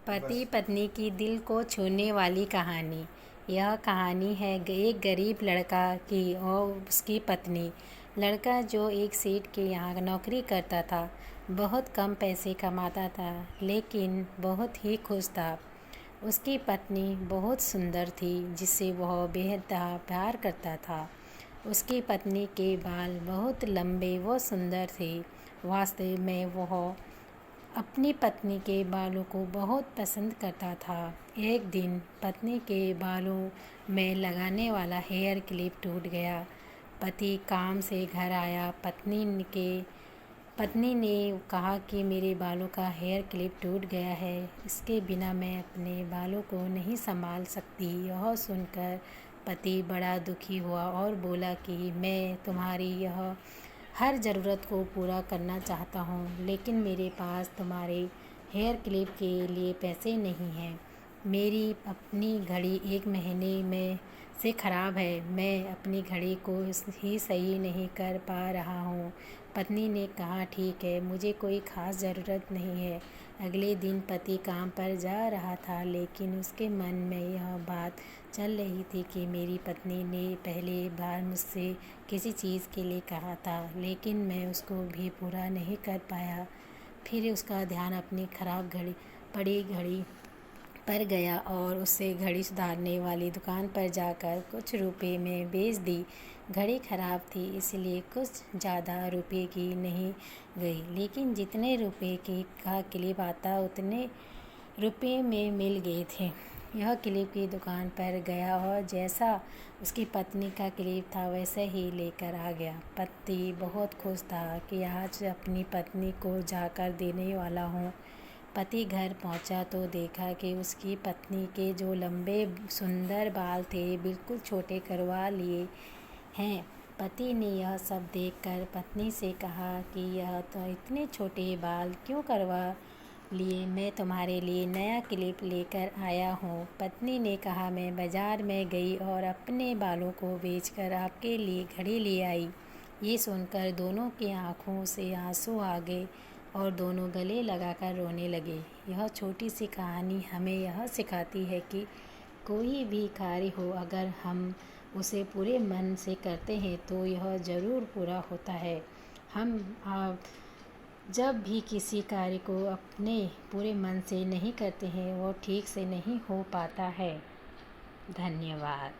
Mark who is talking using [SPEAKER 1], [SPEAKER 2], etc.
[SPEAKER 1] पति पत्नी की दिल को छूने वाली कहानी। यह कहानी है एक गरीब लड़का की और उसकी पत्नी। लड़का जो एक सेठ के यहाँ नौकरी करता था, बहुत कम पैसे कमाता था, लेकिन बहुत ही खुश था। उसकी पत्नी बहुत सुंदर थी, जिससे वह बेहद प्यार करता था। उसकी पत्नी के बाल बहुत लंबे व सुंदर थे। वास्तव में वह अपनी पत्नी के बालों को बहुत पसंद करता था। एक दिन पत्नी के बालों में लगाने वाला हेयर क्लिप टूट गया। पति काम से घर आया। पत्नी ने कहा कि मेरे बालों का हेयर क्लिप टूट गया है, इसके बिना मैं अपने बालों को नहीं संभाल सकती। यह सुनकर पति बड़ा दुखी हुआ और बोला कि मैं तुम्हारी यह हर ज़रूरत को पूरा करना चाहता हूँ, लेकिन मेरे पास तुम्हारे हेयर क्लिप के लिए पैसे नहीं हैं। मेरी अपनी घड़ी 1 महीने में से ख़राब है। मैं अपनी घड़ी को ही सही नहीं कर पा रहा हूँ। पत्नी ने कहा, ठीक है, मुझे कोई ख़ास ज़रूरत नहीं है। अगले दिन पति काम पर जा रहा था, लेकिन उसके मन में यह बात चल रही थी कि मेरी पत्नी ने पहले बार मुझसे किसी चीज़ के लिए कहा था, लेकिन मैं उसको भी पूरा नहीं कर पाया। फिर उसका ध्यान अपनी ख़राब घड़ी पर गया और उसे घड़ी सुधारने वाली दुकान पर जाकर कुछ रुपए में बेच दी। घड़ी ख़राब थी, इसलिए कुछ ज़्यादा रुपए की नहीं गई, लेकिन जितने रुपए का क्लिप आता उतने रुपए में मिल गए थे। यह क्लिप की दुकान पर गया और जैसा उसकी पत्नी का क्लिप था वैसे ही लेकर आ गया। पति बहुत खुश था कि आज अपनी पत्नी को जाकर देने वाला हूँ। पति घर पहुँचा तो देखा कि उसकी पत्नी के जो लंबे सुंदर बाल थे, बिल्कुल छोटे करवा लिए हैं। पति ने यह सब देखकर पत्नी से कहा कि यह तो इतने छोटे बाल क्यों करवा लिए? मैं तुम्हारे लिए नया क्लिप लेकर आया हूँ। पत्नी ने कहा, मैं बाज़ार में गई और अपने बालों को बेचकर आपके लिए घड़ी ले आई। ये सुनकर दोनों की आंखों से आंसू आ गए और दोनों गले लगाकर रोने लगे। यह छोटी सी कहानी हमें यह सिखाती है कि कोई भी कार्य हो, अगर हम उसे पूरे मन से करते हैं तो यह ज़रूर पूरा होता है। हम जब भी किसी कार्य को अपने पूरे मन से नहीं करते हैं, वो ठीक से नहीं हो पाता है। धन्यवाद।